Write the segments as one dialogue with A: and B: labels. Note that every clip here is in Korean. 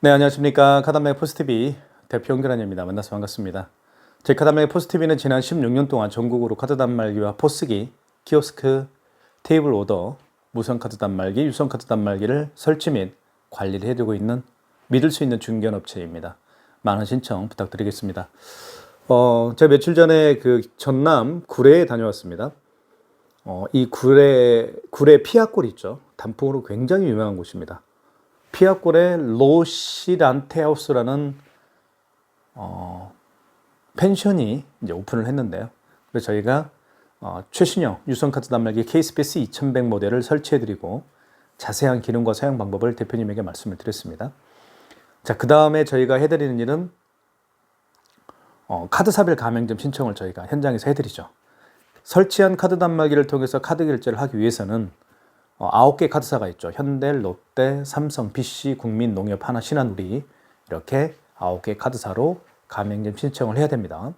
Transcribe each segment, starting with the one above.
A: 네, 안녕하십니까. 카단맥 포스티비 대표 연결한입니다. 만나서 반갑습니다. 제 카단맥 포스티비는 지난 16년 동안 전국으로 카드 단말기와 포스기, 키오스크, 테이블 오더, 무선 카드 단말기, 유선 카드 단말기를 설치 및 관리를 해두고 있는 믿을 수 있는 중견업체입니다. 많은 신청 부탁드리겠습니다. 제가 며칠 전에 그 전남 구례에 다녀왔습니다. 이 구례 피아골 있죠. 단풍으로 굉장히 유명한 곳입니다. 피아골의 로시란테하우스라는 펜션이 이제 오픈을 했는데요. 그래서 저희가 최신형 유선카드 단말기 KSPS 2100 모델을 설치해드리고 자세한 기능과 사용 방법을 대표님에게 말씀을 드렸습니다. 자, 그 다음에 저희가 해드리는 일은 카드사별 가맹점 신청을 저희가 현장에서 해드리죠. 설치한 카드 단말기를 통해서 카드 결제를 하기 위해서는 9개 카드사가 있죠. 현대, 롯데, 삼성, BC, 국민, 농협, 하나, 신한우리 이렇게 9개 카드사로 가맹점 신청을 해야 됩니다.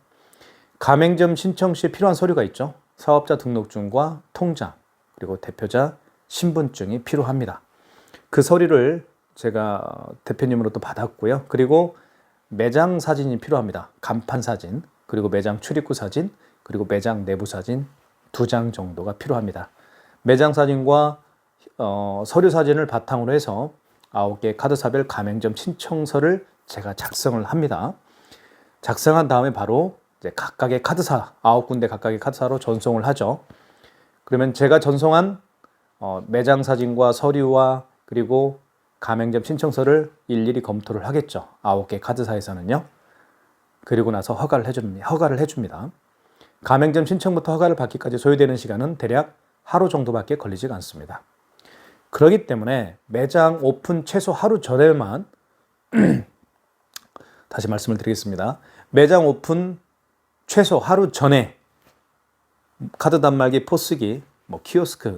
A: 가맹점 신청 시 필요한 서류가 있죠. 사업자 등록증과 통장, 그리고 대표자 신분증이 필요합니다. 그 서류를 제가 대표님으로 또 받았고요. 그리고 매장 사진이 필요합니다. 간판 사진, 그리고 매장 출입구 사진, 그리고 매장 내부 사진 2장 정도가 필요합니다. 매장 사진과 서류 사진을 바탕으로 해서 9개 카드사별 가맹점 신청서를 제가 작성을 합니다. 작성한 다음에 바로 이제 각각의 카드사, 9군데 각각의 카드사로 전송을 하죠. 그러면 제가 전송한 매장 사진과 서류와 그리고 가맹점 신청서를 일일이 검토를 하겠죠. 9개 카드사에서는요. 그리고 나서 허가를 해줍니다. 가맹점 신청부터 허가를 받기까지 소요되는 시간은 대략 하루 정도밖에 걸리지가 않습니다. 그렇기 때문에 매장 오픈 최소 하루 전에만 다시 말씀을 드리겠습니다. 매장 오픈 최소 하루 전에 카드 단말기 포스기, 키오스크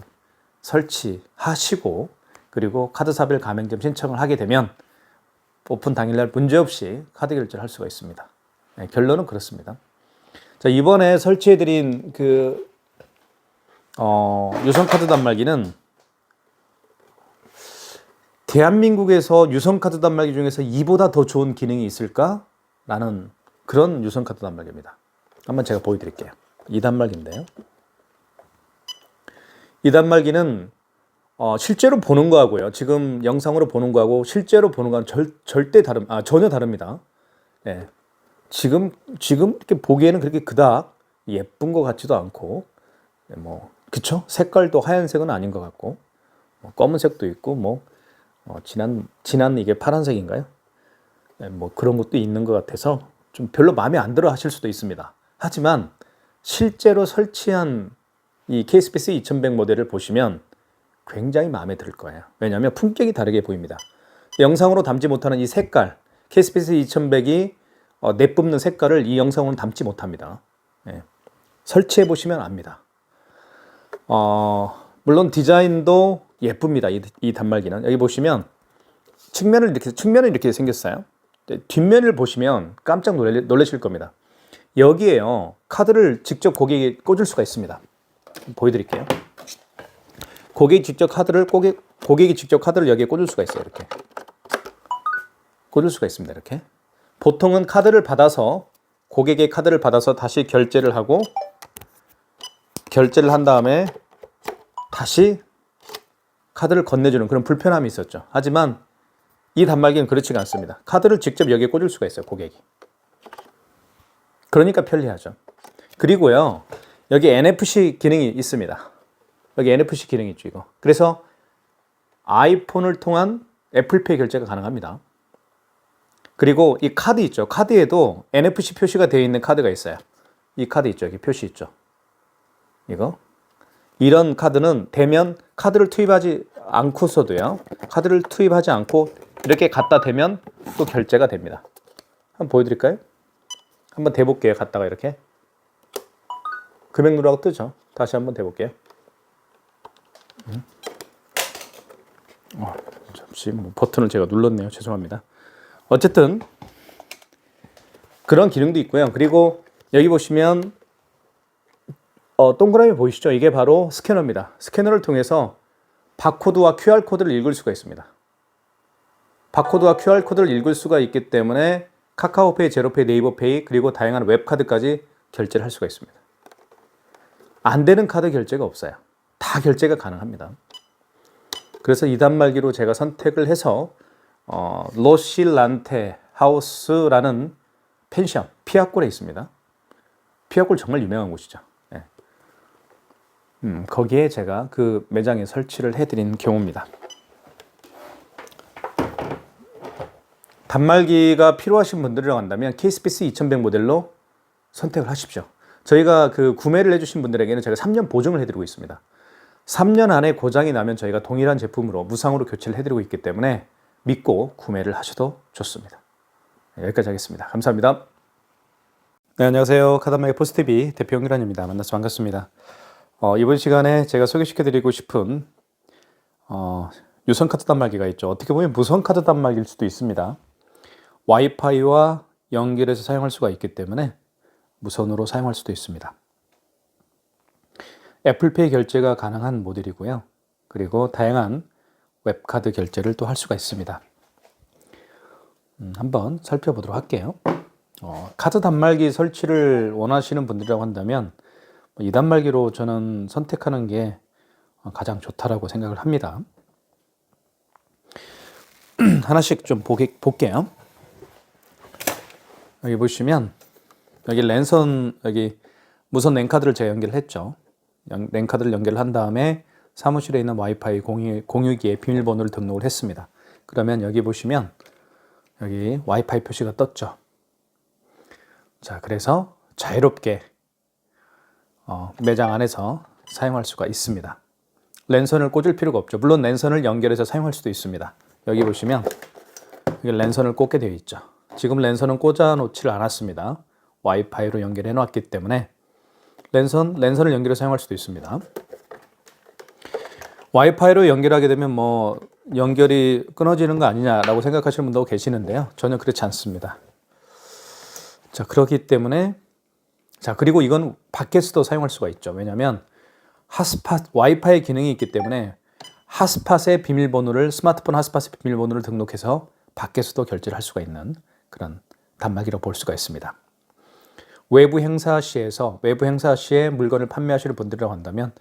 A: 설치하시고 그리고 카드사별 가맹점 신청을 하게 되면 오픈 당일날 문제없이 카드 결제를 할 수가 있습니다. 네, 결론은 그렇습니다. 자, 이번에 설치해드린 유선 카드 단말기는 대한민국에서 유선 카드 단말기 중에서 이보다 더 좋은 기능이 있을까? 라는 그런 유선 카드 단말기입니다. 한번 제가 보여드릴게요. 이 단말기인데요. 이 단말기는 실제로 보는 거하고요. 지금 영상으로 보는 거하고 실제로 보는 거는 전혀 다릅니다. 네. 지금 이렇게 보기에는 그렇게 그닥 예쁜 것 같지도 않고, 그쵸? 색깔도 하얀색은 아닌 것 같고, 검은색도 있고, 진한 이게 파란색인가요? 네, 그런 것도 있는 것 같아서 좀 별로 마음에 안 들어 하실 수도 있습니다. 하지만 실제로 설치한 이 KSPS 2100 모델을 보시면 굉장히 마음에 들 거예요. 왜냐하면 품격이 다르게 보입니다. 영상으로 담지 못하는 이 색깔, KSPS 2100이 내뿜는 색깔을 이 영상으로는 담지 못합니다. 네. 설치해 보시면 압니다. 물론 디자인도 예쁩니다. 이 단말기는 여기 보시면 측면은 이렇게 생겼어요. 뒷면을 보시면 깜짝 놀라실 겁니다. 여기에요 카드를 직접 고객이 꽂을 수가 있습니다. 보여드릴게요. 고객이 직접 카드를 여기에 꽂을 수가 있어요. 이렇게 꽂을 수가 있습니다. 이렇게 보통은 고객의 카드를 받아서 다시 결제를 하고 결제를 한 다음에 다시 카드를 건네주는 그런 불편함이 있었죠. 하지만 이 단말기는 그렇지가 않습니다. 카드를 직접 여기에 꽂을 수가 있어요, 고객이. 그러니까 편리하죠. 그리고요, 여기 NFC 기능이 있습니다. 여기 NFC 기능이 있죠, 이거. 그래서 아이폰을 통한 애플페이 결제가 가능합니다. 그리고 이 카드 있죠. 카드에도 NFC 표시가 되어 있는 카드가 있어요. 이 카드 있죠, 여기 표시 있죠. 이거. 이런 카드는 대면 카드를 투입하지 않고서도요. 카드를 투입하지 않고 이렇게 갖다 대면 또 결제가 됩니다. 한번 보여드릴까요? 한번 대볼게요. 갖다가 이렇게. 금액 누르라고 뜨죠. 다시 한번 대볼게요. 잠시 버튼을 제가 눌렀네요. 죄송합니다. 어쨌든 그런 기능도 있고요. 그리고 여기 보시면 동그라미 보이시죠? 이게 바로 스캐너입니다. 스캐너를 통해서 바코드와 QR코드를 읽을 수가 있습니다. 바코드와 QR코드를 읽을 수가 있기 때문에 카카오페이, 제로페이, 네이버페이 그리고 다양한 웹카드까지 결제를 할 수가 있습니다. 안 되는 카드 결제가 없어요. 다 결제가 가능합니다. 그래서 이 단말기로 제가 선택을 해서 로실란테 하우스라는 펜션, 피아골에 있습니다. 피아골 정말 유명한 곳이죠. 네. 거기에 제가 그 매장에 설치를 해드린 경우입니다. 단말기가 필요하신 분들이라고 한다면 KSPC 2100 모델로 선택을 하십시오. 저희가 그 구매를 해주신 분들에게는 제가 3년 보증을 해드리고 있습니다. 3년 안에 고장이 나면 저희가 동일한 제품으로 무상으로 교체를 해드리고 있기 때문에 믿고 구매를 하셔도 좋습니다. 여기까지 하겠습니다. 감사합니다. 네, 안녕하세요. 카드단말기 포스TV 대표 홍기란입니다. 만나서 반갑습니다. 이번 시간에 제가 소개시켜드리고 싶은 유선 카드 단말기가 있죠. 어떻게 보면 무선 카드 단말기일 수도 있습니다. 와이파이와 연결해서 사용할 수가 있기 때문에 무선으로 사용할 수도 있습니다. 애플페이 결제가 가능한 모델이고요. 그리고 다양한 웹카드 결제를 또 할 수가 있습니다. 한번 살펴보도록 할게요. 카드 단말기 설치를 원하시는 분들이라고 한다면 이 단말기로 저는 선택하는 게 가장 좋다라고 생각을 합니다. 하나씩 좀 볼게요. 여기 보시면 여기 랜선, 여기 무선 랜카드를 제가 연결했죠. 랜카드를 연결한 다음에 사무실에 있는 와이파이 공유기에 비밀번호를 등록을 했습니다. 그러면 여기 보시면 여기 와이파이 표시가 떴죠. 자, 그래서 자유롭게 매장 안에서 사용할 수가 있습니다. 랜선을 꽂을 필요가 없죠. 물론 랜선을 연결해서 사용할 수도 있습니다. 여기 보시면 여기 랜선을 꽂게 되어 있죠. 지금 랜선은 꽂아 놓지를 않았습니다. 와이파이로 연결해 놨기 때문에 랜선을 연결해서 사용할 수도 있습니다. 와이파이로 연결하게 되면 뭐 연결이 끊어지는 거 아니냐라고 생각하시는 분도 계시는데요. 전혀 그렇지 않습니다. 자, 그렇기 때문에 그리고 이건 밖에서도 사용할 수가 있죠. 왜냐하면 핫스팟, 와이파이 기능이 있기 때문에 핫스팟의 비밀번호를, 스마트폰 핫스팟의 비밀번호를 등록해서 밖에서도 결제를 할 수가 있는 그런 단말기로 볼 수가 있습니다. 외부 행사 시에 물건을 판매하시는 분들이라고 한다면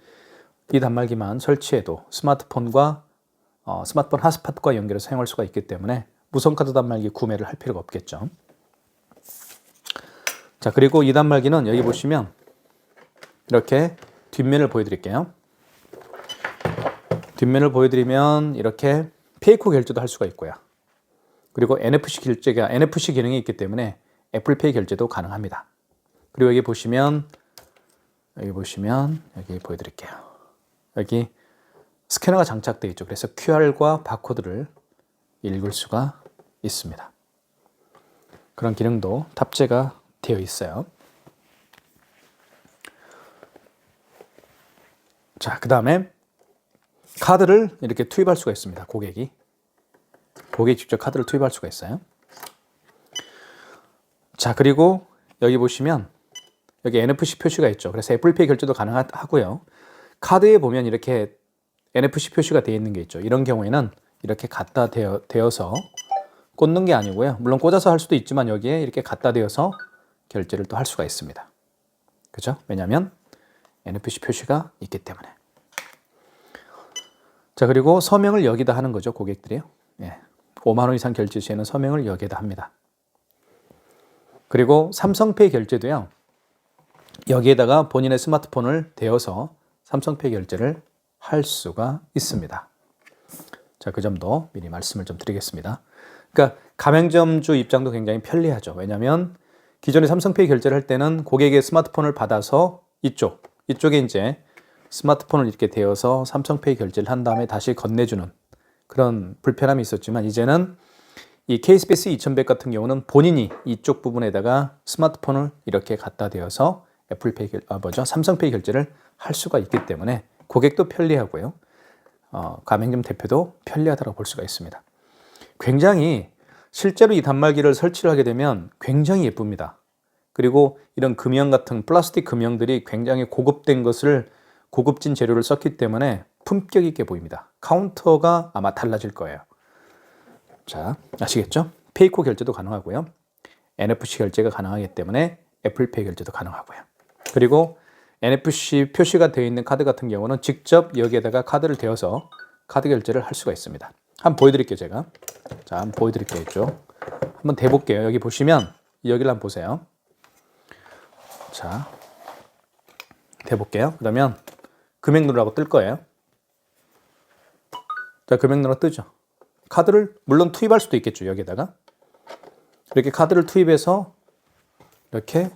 A: 이 단말기만 설치해도 스마트폰 핫스팟과 연결해서 사용할 수가 있기 때문에 무선카드 단말기 구매를 할 필요가 없겠죠. 자, 그리고 이 단말기는 여기 보시면 이렇게 뒷면을 보여드릴게요. 뒷면을 보여드리면 이렇게 페이코 결제도 할 수가 있고요. 그리고 NFC 기능이 있기 때문에 애플페이 결제도 가능합니다. 그리고 여기 보시면 여기 보여드릴게요. 여기 스캐너가 장착되어 있죠. 그래서 QR과 바코드를 읽을 수가 있습니다. 그런 기능도 탑재가 되어 있어요. 자, 그 다음에 카드를 이렇게 투입할 수가 있습니다. 고객이 직접 카드를 투입할 수가 있어요. 자, 그리고 여기 보시면 여기 NFC 표시가 있죠. 그래서 애플페이 결제도 가능하고요. 카드에 보면 이렇게 NFC 표시가 되어 있는 게 있죠. 이런 경우에는 이렇게 갖다 대어서 꽂는 게 아니고요. 물론 꽂아서 할 수도 있지만 여기에 이렇게 갖다 대어서 결제를 또 할 수가 있습니다. 그죠? 왜냐하면 NFC 표시가 있기 때문에. 자, 그리고 서명을 여기다 하는 거죠. 고객들이요. 5만 원 이상 결제 시에는 서명을 여기다 합니다. 그리고 삼성페이 결제도요. 여기에다가 본인의 스마트폰을 대어서 삼성페이 결제를 할 수가 있습니다. 자, 그 점도 미리 말씀을 좀 드리겠습니다. 그러니까 가맹점주 입장도 굉장히 편리하죠. 왜냐하면 기존에 삼성페이 결제를 할 때는 고객의 스마트폰을 받아서 이쪽에 이제 스마트폰을 이렇게 대어서 삼성페이 결제를 한 다음에 다시 건네주는 그런 불편함이 있었지만 이제는 이 KSPC 2100 같은 경우는 본인이 이쪽 부분에다가 스마트폰을 이렇게 갖다 대어서 삼성페이 결제를 할 수가 있기 때문에 고객도 편리하고요. 가맹점 대표도 편리하다고 볼 수가 있습니다. 굉장히 실제로 이 단말기를 설치를 하게 되면 굉장히 예쁩니다. 그리고 이런 금형 같은 플라스틱 금형들이 굉장히 고급진 재료를 썼기 때문에 품격 있게 보입니다. 카운터가 아마 달라질 거예요. 자, 아시겠죠? 페이코 결제도 가능하고요. NFC 결제가 가능하기 때문에 애플페이 결제도 가능하고요. 그리고 NFC 표시가 되어 있는 카드 같은 경우는 직접 여기에다가 카드를 대어서 카드 결제를 할 수가 있습니다. 한번 보여드릴게요, 제가. 자, 한번 보여드릴게요, 이쪽. 한번 대볼게요. 여기 보시면, 여기를 한번 보세요. 자, 대볼게요. 그러면 금액 누르라고 뜰 거예요. 자, 금액 누르 뜨죠. 카드를 물론 투입할 수도 있겠죠, 여기에다가. 이렇게 카드를 투입해서 이렇게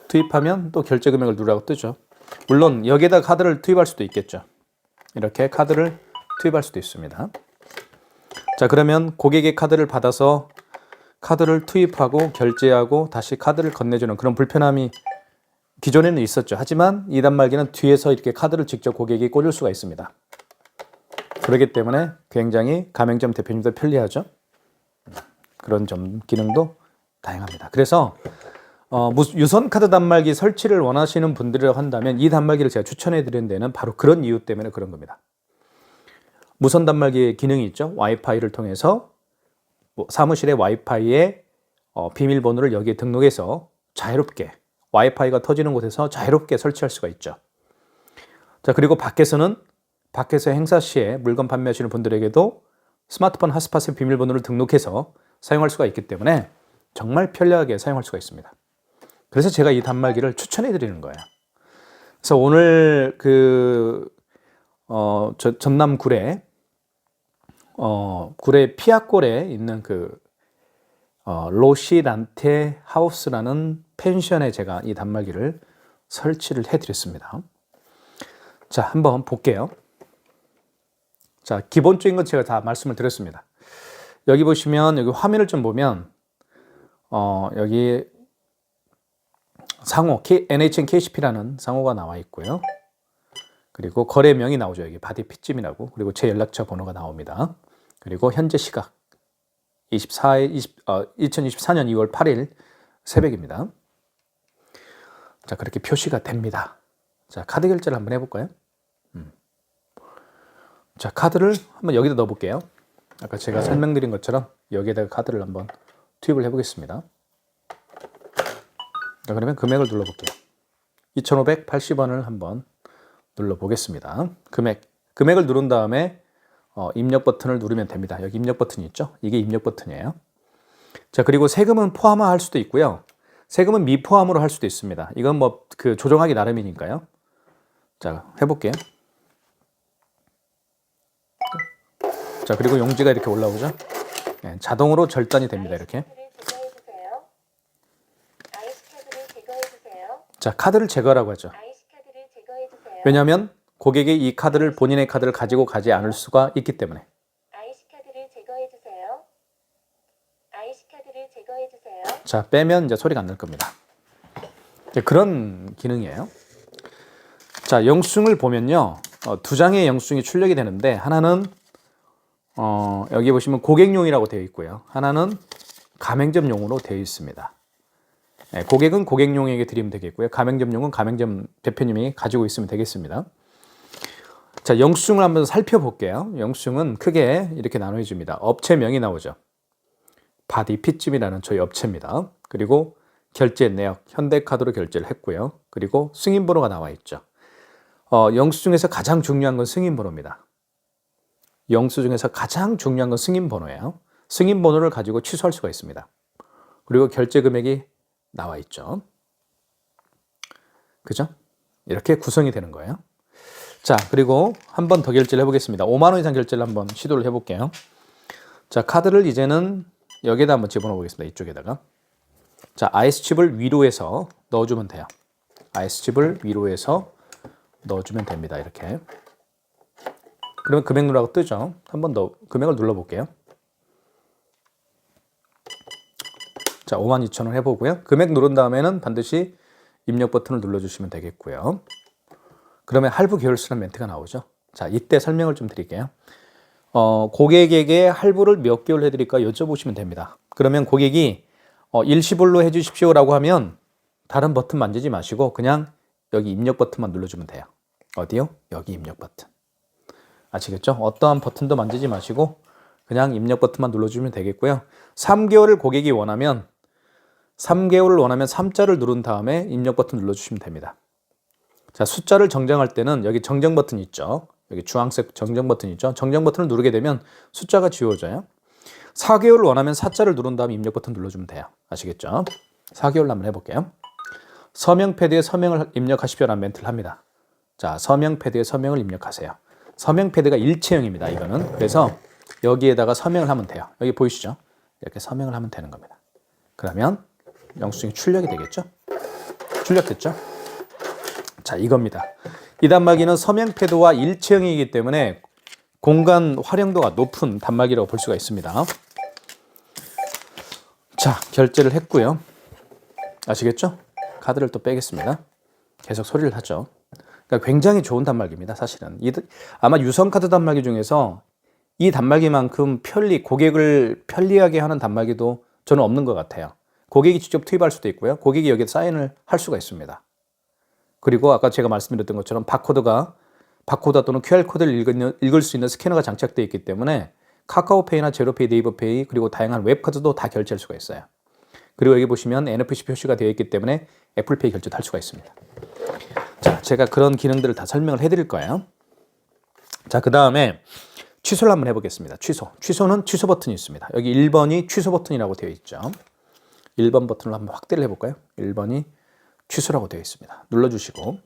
A: 투입하면 또 결제 금액을 누르라고 뜨죠. 물론 여기에다 카드를 투입할 수도 있겠죠. 이렇게 카드를 투입할 수도 있습니다. 자, 그러면 고객의 카드를 받아서 카드를 투입하고 결제하고 다시 카드를 건네주는 그런 불편함이 기존에는 있었죠. 하지만 이 단말기는 뒤에서 이렇게 카드를 직접 고객이 꽂을 수가 있습니다. 그렇기 때문에 굉장히 가맹점 대표님도 편리하죠. 그런 점 기능도 다양합니다. 그래서 유선 카드 단말기 설치를 원하시는 분들이라고 한다면 이 단말기를 제가 추천해 드리는 데는 바로 그런 이유 때문에 그런 겁니다. 무선 단말기의 기능이 있죠. 와이파이를 통해서 사무실의 와이파이에 비밀번호를 여기에 등록해서 자유롭게 와이파이가 터지는 곳에서 자유롭게 설치할 수가 있죠. 자, 그리고 밖에서 행사 시에 물건 판매하시는 분들에게도 스마트폰 핫스팟의 비밀번호를 등록해서 사용할 수가 있기 때문에 정말 편리하게 사용할 수가 있습니다. 그래서 제가 이 단말기를 추천해 드리는 거예요. 그래서 오늘 전남 구례 피아골에 있는 로시란테 하우스라는 펜션에 제가 이 단말기를 설치를 해 드렸습니다. 자, 한번 볼게요. 자, 기본적인 건 제가 다 말씀을 드렸습니다. 여기 보시면 여기 화면을 좀 보면 여기 상호 NHN KCP라는 상호가 나와 있고요. 그리고 거래명이 나오죠. 여기 바디 핏짐이라고. 그리고 제 연락처 번호가 나옵니다. 그리고 현재 시각 2024년 2월 8일 새벽입니다. 자, 그렇게 표시가 됩니다. 자, 카드 결제를 한번 해볼까요? 자, 카드를 한번 여기다 넣어볼게요. 아까 제가 설명드린 것처럼 여기에다가 카드를 한번 투입을 해보겠습니다. 자, 그러면 금액을 눌러볼게요. 2,580원을 한번 눌러보겠습니다. 금액을 누른 다음에 입력 버튼을 누르면 됩니다. 여기 입력 버튼이 있죠? 이게 입력 버튼이에요. 자, 그리고 세금은 포함할 수도 있고요. 세금은 미포함으로 할 수도 있습니다. 이건 조정하기 나름이니까요. 자, 해볼게요. 자, 그리고 용지가 이렇게 올라오죠? 네, 자동으로 절단이 됩니다. 이렇게. 자, 카드를 제거하라고 하죠. 왜냐하면 고객이 이 카드를 본인의 카드를 가지고 가지 않을 수가 있기 때문에. 자, 빼면 이제 소리가 안 날 겁니다. 그런 기능이에요. 자, 영수증을 보면요. 두 장의 영수증이 출력이 되는데 하나는 여기 보시면 고객용이라고 되어 있고요. 하나는 가맹점용으로 되어 있습니다. 네, 고객은 고객용에게 드리면 되겠고요. 가맹점용은 가맹점 대표님이 가지고 있으면 되겠습니다. 자, 영수증을 한번 살펴볼게요. 영수증은 크게 이렇게 나눠집니다. 업체명이 나오죠. 바디 핏짐이라는 저희 업체입니다. 그리고 결제 내역, 현대카드로 결제를 했고요. 그리고 승인번호가 나와 있죠. 영수증에서 가장 중요한 건 승인번호입니다. 영수증에서 가장 중요한 건 승인번호예요. 승인번호를 가지고 취소할 수가 있습니다. 그리고 결제 금액이 나와 있죠. 그죠? 이렇게 구성이 되는 거예요. 자, 그리고 한 번 더 결제를 해보겠습니다. 5만 원 이상 결제를 한번 시도를 해볼게요. 자, 카드를 이제는 여기에다 한번 집어넣어 보겠습니다. 이쪽에다가. 자, IS칩을 위로 해서 넣어주면 돼요. IS칩을 위로 해서 넣어주면 됩니다. 이렇게. 그러면 금액 누르라고 뜨죠. 한 번 더 금액을 눌러볼게요. 자, 52,000원 해보고요. 금액 누른 다음에는 반드시 입력 버튼을 눌러주시면 되겠고요. 그러면 할부 계열수라는 멘트가 나오죠. 자, 이때 설명을 좀 드릴게요. 고객에게 할부를 몇 개월 해드릴까 여쭤보시면 됩니다. 그러면 고객이 일시불로 해주십시오라고 하면 다른 버튼 만지지 마시고 그냥 여기 입력 버튼만 눌러주면 돼요. 어디요? 여기 입력 버튼. 아시겠죠? 어떠한 버튼도 만지지 마시고 그냥 입력 버튼만 눌러주면 되겠고요. 3개월을 고객이 원하면 3개월을 원하면 3자를 누른 다음에 입력 버튼 눌러주시면 됩니다. 자, 숫자를 정정할 때는 여기 정정 버튼 있죠. 여기 주황색 정정 버튼 있죠. 정정 버튼을 누르게 되면 숫자가 지워져요. 4개월을 원하면 4자를 누른 다음에 입력 버튼 눌러주면 돼요. 아시겠죠? 4개월 한번 해볼게요. 서명 패드에 서명을 입력하십시오라는 멘트를 합니다. 자, 서명 패드에 서명을 입력하세요. 서명 패드가 일체형입니다. 이거는. 그래서 여기에다가 서명을 하면 돼요. 여기 보이시죠? 이렇게 서명을 하면 되는 겁니다. 그러면 영수증이 출력이 되겠죠? 출력됐죠? 자, 이겁니다. 이 단말기는 서명 패드와 일체형이기 때문에 공간 활용도가 높은 단말기라고 볼 수가 있습니다. 자, 결제를 했고요. 아시겠죠? 카드를 또 빼겠습니다. 계속 소리를 하죠. 그러니까 굉장히 좋은 단말기입니다. 사실은 아마 유성카드 단말기 중에서 이 단말기만큼 고객을 편리하게 하는 단말기도 저는 없는 것 같아요. 고객이 직접 투입할 수도 있고요. 고객이 여기에 사인을 할 수가 있습니다. 그리고 아까 제가 말씀드렸던 것처럼 바코드 또는 QR코드를 읽을 수 있는 스캐너가 장착되어 있기 때문에 카카오페이나 제로페이, 네이버페이 그리고 다양한 웹카드도 다 결제할 수가 있어요. 그리고 여기 보시면 NFC 표시가 되어 있기 때문에 애플페이 결제도 할 수가 있습니다. 자, 제가 그런 기능들을 다 설명을 해드릴 거예요. 자, 그 다음에 취소를 한번 해보겠습니다. 취소는 취소 버튼이 있습니다. 여기 1번이 취소 버튼이라고 되어 있죠. 1번 버튼을 한번 확대를 해볼까요? 1번이 취소라고 되어 있습니다. 눌러주시고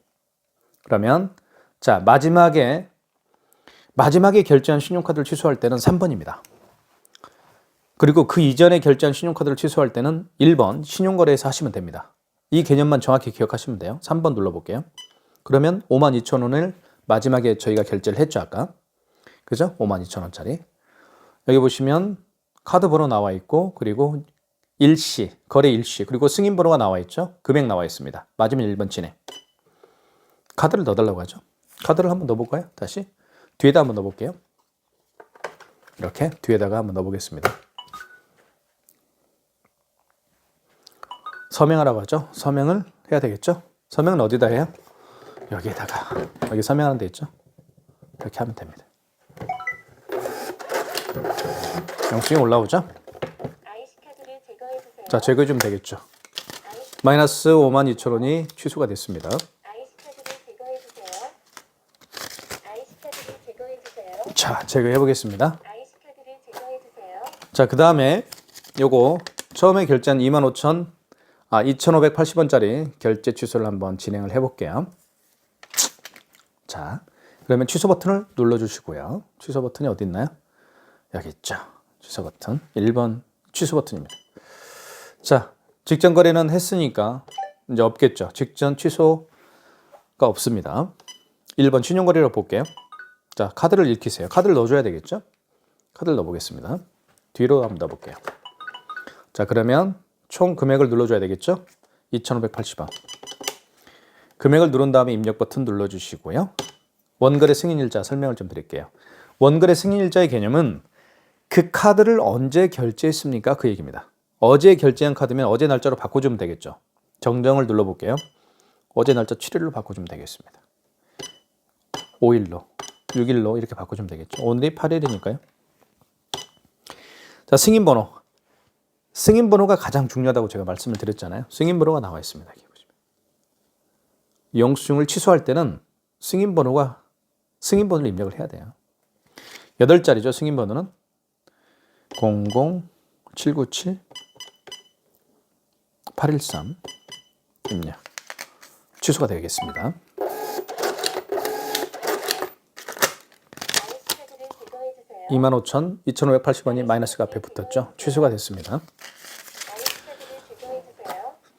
A: 그러면 자, 마지막에 결제한 신용카드를 취소할 때는 3번입니다. 그리고 그 이전에 결제한 신용카드를 취소할 때는 1번 신용거래에서 하시면 됩니다. 이 개념만 정확히 기억하시면 돼요. 3번 눌러볼게요. 그러면 52,000원을 마지막에 저희가 결제를 했죠, 아까. 그죠? 52,000원짜리. 여기 보시면 카드 번호 나와 있고, 그리고 일시, 거래 일시, 그리고 승인 번호가 나와 있죠? 금액 나와 있습니다. 맞으면 1번 진행. 카드를 넣어달라고 하죠. 카드를 한번 넣어볼까요? 다시. 뒤에다 한번 넣어볼게요. 이렇게 뒤에다가 한번 넣어보겠습니다. 서명하라고 하죠. 서명을 해야 되겠죠. 서명은 어디다 해요? 여기에다가. 여기 서명하는 데 있죠. 이렇게 하면 됩니다. 영수증이 올라오죠. 자, 제거해 주면 되겠죠. 마이너스 52,000원이 취소가 됐습니다. 자, 제거해 보겠습니다. 자, 그 다음에 요거 처음에 결제한 2,580원짜리 결제 취소를 한번 진행을 해볼게요. 자, 그러면 취소 버튼을 눌러주시고요. 취소 버튼이 어디 있나요? 여기 있죠. 취소 버튼. 1번 취소 버튼입니다. 자, 직전 거래는 했으니까 이제 없겠죠. 직전 취소가 없습니다. 1번 신용거래로 볼게요. 자, 카드를 읽히세요. 카드를 넣어줘야 되겠죠? 카드를 넣어보겠습니다. 뒤로 한번 넣어볼게요. 자, 그러면 총 금액을 눌러줘야 되겠죠? 2,580원. 금액을 누른 다음에 입력 버튼 눌러주시고요. 원거래 승인일자 설명을 좀 드릴게요. 원거래 승인일자의 개념은 그 카드를 언제 결제했습니까? 그 얘기입니다. 어제 결제한 카드면 어제 날짜로 바꿔주면 되겠죠. 정정을 눌러볼게요. 어제 날짜 7일로 바꿔주면 되겠습니다. 5일로, 6일로 이렇게 바꿔주면 되겠죠. 오늘이 8일이니까요. 자, 승인번호. 승인번호가 가장 중요하다고 제가 말씀을 드렸잖아요. 승인번호가 나와 있습니다. 여기 보시면. 영수증을 취소할 때는 승인번호를 입력을 해야 돼요. 8자리죠. 승인번호는 00797 813 입력. 취소가 되겠습니다. (25,000) 2,580원이 마이너스가 앞에 붙었죠. 취소가 됐습니다.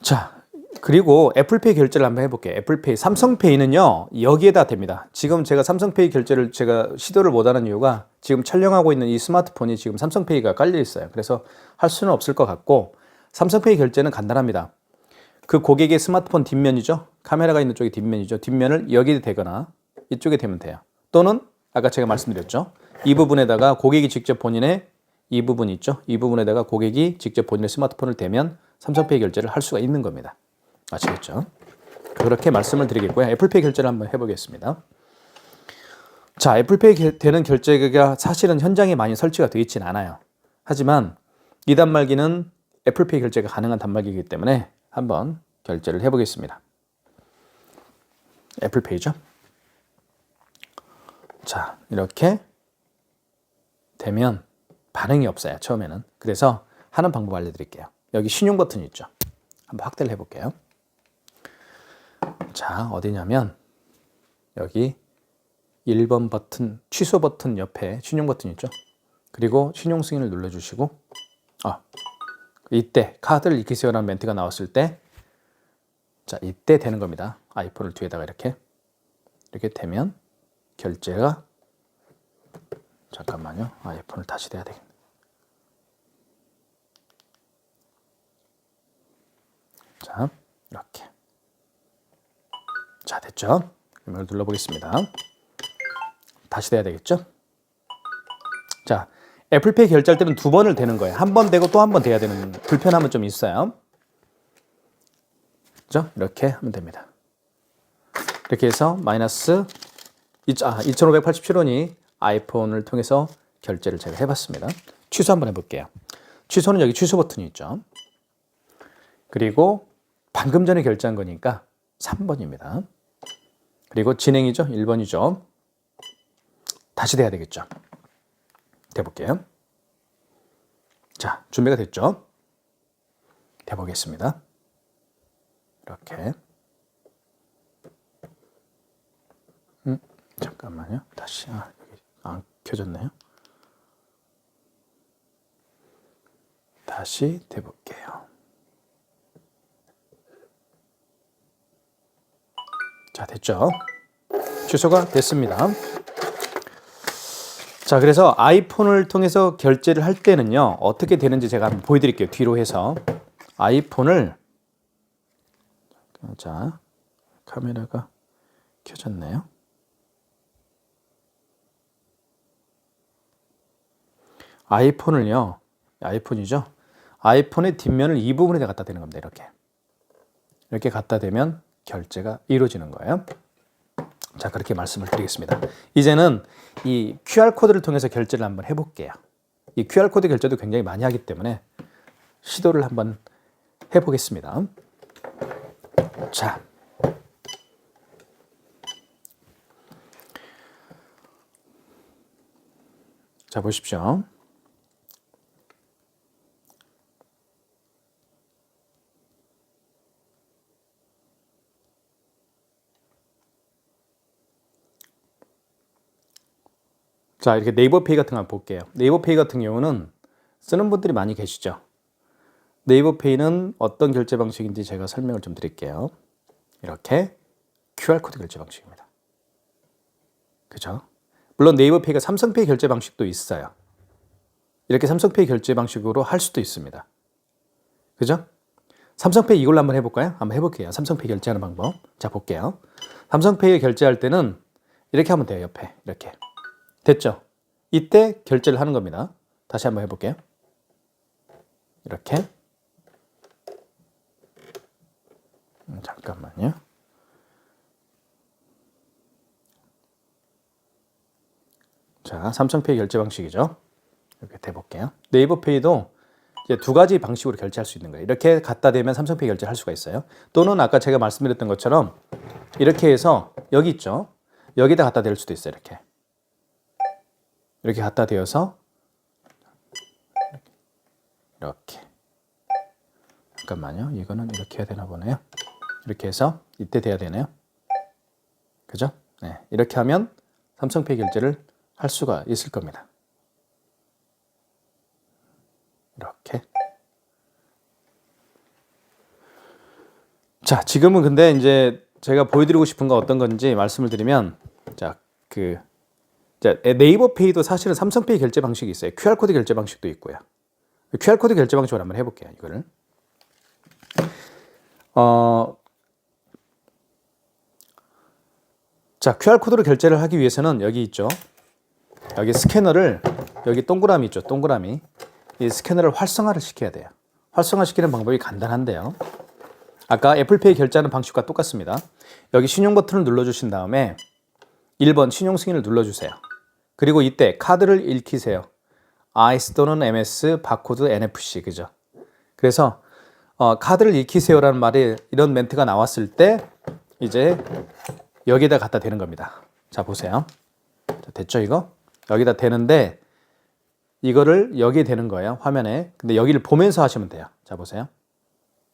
A: 자, 그리고 애플페이 결제를 한번 해볼게요. 애플페이, 삼성페이는요 여기에다 됩니다. 지금 제가 삼성페이 결제를 제가 시도를 못하는 이유가 지금 촬영하고 있는 이 스마트폰이 지금 삼성페이가 깔려 있어요. 그래서 할 수는 없을 것 같고, 삼성페이 결제는 간단합니다. 그 고객의 스마트폰 뒷면이죠. 카메라가 있는 쪽이 뒷면이죠. 뒷면을 여기에 대거나 이쪽에 대면 돼요. 또는 아까 제가 말씀드렸죠. 이 부분에다가 고객이 직접 본인의 이 부분 있죠. 이 부분에다가 고객이 직접 본인의 스마트폰을 대면 삼성페이 결제를 할 수가 있는 겁니다. 아시겠죠? 그렇게 말씀을 드리겠고요. 애플페이 결제를 한번 해보겠습니다. 자, 애플페이 되는 결제가 사실은 현장에 많이 설치가 되어 있진 않아요. 하지만 이 단말기는 애플페이 결제가 가능한 단말기이기 때문에 한번 결제를 해보겠습니다. 애플페이죠. 자, 이렇게 되면 반응이 없어요, 처음에는. 그래서 하는 방법 알려드릴게요. 여기 신용 버튼이 있죠. 한번 확대를 해볼게요. 자, 어디냐면 여기 1번 버튼, 취소 버튼 옆에 신용 버튼 있죠. 그리고 신용 승인을 눌러주시고 이때 카드를 익히세요라는 멘트가 나왔을 때 자, 이때 되는 겁니다. 아이폰을 뒤에다가 이렇게 되면 결제가 잠깐만요. 아이폰을 다시 대야 되겠네. 자, 이렇게. 자, 됐죠? 이걸 눌러보겠습니다. 다시 돼야 되겠죠? 자, 애플페이 결제할 때는 2번을 대는 거예요. 한 번 되고 또 한 번 돼야 되는 불편함은 좀 있어요. 그죠? 이렇게 하면 됩니다. 이렇게 해서 마이너스 2,587원이 아이폰을 통해서 결제를 제가 해봤습니다. 취소 한번 해볼게요. 취소는 여기 취소 버튼이 있죠. 그리고 방금 전에 결제한 거니까 3번입니다. 그리고 진행이죠. 1번이죠. 다시 돼야 되겠죠. 돼볼게요. 자, 준비가 됐죠? 돼보겠습니다. 이렇게. 잠깐만요. 다시, 여기 안 켜졌네요. 다시 돼볼게요. 자, 됐죠? 취소가 됐습니다. 자, 그래서 아이폰을 통해서 결제를 할 때는요, 어떻게 되는지 제가 한번 보여드릴게요. 뒤로 해서. 아이폰을, 자, 카메라가 켜졌네요. 아이폰을요, 아이폰이죠? 아이폰의 뒷면을 이 부분에다 갖다 대는 겁니다. 이렇게. 이렇게 갖다 대면 결제가 이루어지는 거예요. 자, 그렇게 말씀을 드리겠습니다. 이제는 이 QR코드를 통해서 결제를 한번 해볼게요. 이 QR코드 결제도 굉장히 많이 하기 때문에 시도를 한번 해보겠습니다. 자, 보십시오. 자, 이렇게 네이버페이 같은 거 한번 볼게요. 네이버페이 같은 경우는 쓰는 분들이 많이 계시죠. 네이버페이는 어떤 결제 방식인지 제가 설명을 좀 드릴게요. 이렇게 QR코드 결제 방식입니다. 그죠? 물론 네이버페이가 삼성페이 결제 방식도 있어요. 이렇게 삼성페이 결제 방식으로 할 수도 있습니다. 그죠? 삼성페이 이걸로 한번 해볼까요? 한번 해볼게요. 삼성페이 결제하는 방법. 자, 볼게요. 삼성페이 결제할 때는 이렇게 하면 돼요. 옆에 이렇게. 됐죠? 이때 결제를 하는 겁니다. 다시 한번 해볼게요. 이렇게. 잠깐만요. 자, 삼성페이 결제 방식이죠. 이렇게 대볼게요. 네이버페이도 이제 2가지 방식으로 결제할 수 있는 거예요. 이렇게 갖다 대면 삼성페이 결제를 할 수가 있어요. 또는 아까 제가 말씀드렸던 것처럼 이렇게 해서 여기 있죠. 여기다 갖다 댈 수도 있어요. 이렇게 갖다 대어서 이렇게. 잠깐만요. 이거는 이렇게 해야 되나 보네요. 이렇게 해서 이때 돼야 되네요. 그죠? 네, 이렇게 하면 삼성페이 결제를 할 수가 있을 겁니다. 이렇게. 자, 지금은 근데 이제 제가 보여드리고 싶은 거 어떤 건지 말씀을 드리면, 자, 네이버페이도 사실은 삼성페이 결제 방식이 있어요. QR코드 결제 방식도 있고요. QR코드 결제 방식으로 한번 해볼게요. 이거를. 자, QR코드로 결제를 하기 위해서는 여기 있죠. 여기 스캐너를, 여기 동그라미 있죠. 동그라미. 이 스캐너를 활성화를 시켜야 돼요. 활성화시키는 방법이 간단한데요. 아까 애플페이 결제하는 방식과 똑같습니다. 여기 신용 버튼을 눌러주신 다음에 1번 신용 승인을 눌러주세요. 그리고 이때 카드를 읽히세요. ICE 또는 MS, 바코드, NFC, 그죠? 그래서 카드를 읽히세요라는 말이 이런 멘트가 나왔을 때 이제 여기다 갖다 대는 겁니다. 자, 보세요. 자, 됐죠, 이거? 여기다 대는데 이거를 여기에 대는 거예요, 화면에. 근데 여기를 보면서 하시면 돼요. 자, 보세요.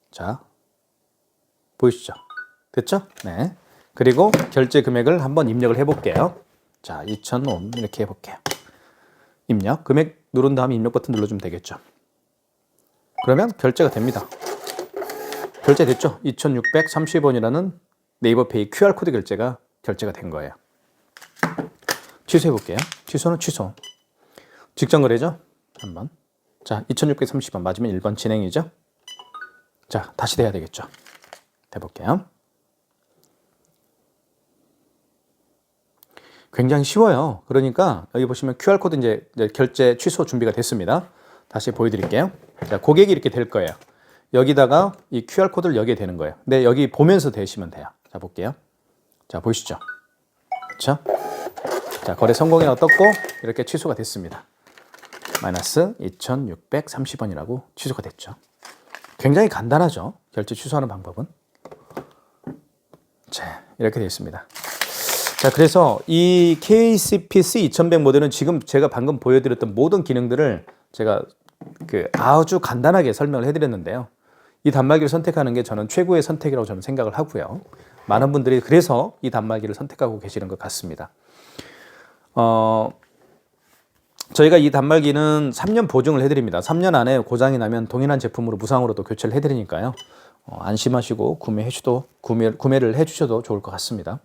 A: 자, 보이시죠? 됐죠? 네. 그리고 결제 금액을 한번 입력을 해볼게요. 자, 2,000원 이렇게 해볼게요. 입력, 금액 누른 다음에 입력 버튼 눌러주면 되겠죠. 그러면 결제가 됩니다. 결제됐죠? 2,630원이라는 네이버페이 QR코드 결제가 된 거예요. 취소해볼게요. 취소는 취소. 직전 거래죠? 한번. 자, 2,630원 맞으면 1번 진행이죠? 자, 다시 돼야 되겠죠? 해볼게요. 굉장히 쉬워요. 그러니까 여기 보시면 QR코드 이제 결제 취소 준비가 됐습니다. 다시 보여드릴게요. 자, 고객이 이렇게 될 거예요. 여기다가 이 QR코드를 여기에 대는 거예요. 근데 여기 보면서 대시면 돼요. 자, 볼게요. 자, 보이시죠? 그렇죠? 자, 거래 성공이라고 떴고 이렇게 취소가 됐습니다. 마이너스 2,630원이라고 취소가 됐죠. 굉장히 간단하죠? 결제 취소하는 방법은. 자, 이렇게 되어 있습니다. 자, 그래서 이 KCPC 2100 모델은 지금 제가 방금 보여드렸던 모든 기능들을 제가 아주 간단하게 설명을 해드렸는데요. 이 단말기를 선택하는 게 저는 최고의 선택이라고 저는 생각을 하고요. 많은 분들이 그래서 이 단말기를 선택하고 계시는 것 같습니다. 저희가 이 단말기는 3년 보증을 해드립니다. 3년 안에 고장이 나면 동일한 제품으로 무상으로도 교체를 해드리니까요. 안심하시고 구매를 해주셔도 좋을 것 같습니다.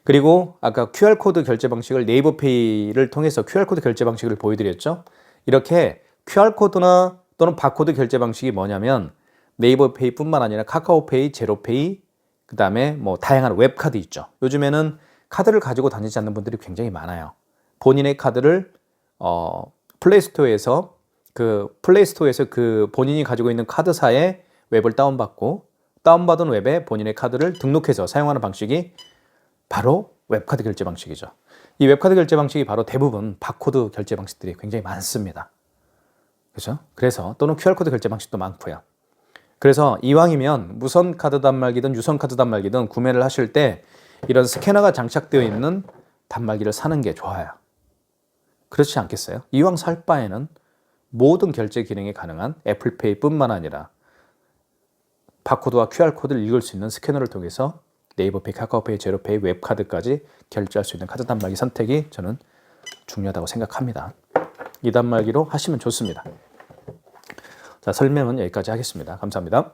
A: 그리고 아까 QR코드 결제 방식을 네이버페이를 통해서 QR코드 결제 방식을 보여드렸죠. 이렇게 QR코드나 또는 바코드 결제 방식이 뭐냐면 네이버페이 뿐만 아니라 카카오페이, 제로페이, 그 다음에 뭐 다양한 웹카드 있죠. 요즘에는 카드를 가지고 다니지 않는 분들이 굉장히 많아요. 본인의 카드를 플레이스토어에서 본인이 가지고 있는 카드사의 웹을 다운받고 다운받은 웹에 본인의 카드를 등록해서 사용하는 방식이 바로 웹카드 결제 방식이죠. 이 웹카드 결제 방식이 바로 대부분 바코드 결제 방식들이 굉장히 많습니다. 그렇죠? 그래서 또는 QR코드 결제 방식도 많고요. 그래서 이왕이면 무선 카드 단말기든 유선 카드 단말기든 구매를 하실 때 이런 스캐너가 장착되어 있는 단말기를 사는 게 좋아요. 그렇지 않겠어요? 이왕 살 바에는 모든 결제 기능이 가능한 애플페이 뿐만 아니라 바코드와 QR코드를 읽을 수 있는 스캐너를 통해서 네이버페이, 카카오페이, 제로페이, 웹카드까지 결제할 수 있는 카드 단말기 선택이 저는 중요하다고 생각합니다. 이 단말기로 하시면 좋습니다. 자, 설명은 여기까지 하겠습니다. 감사합니다.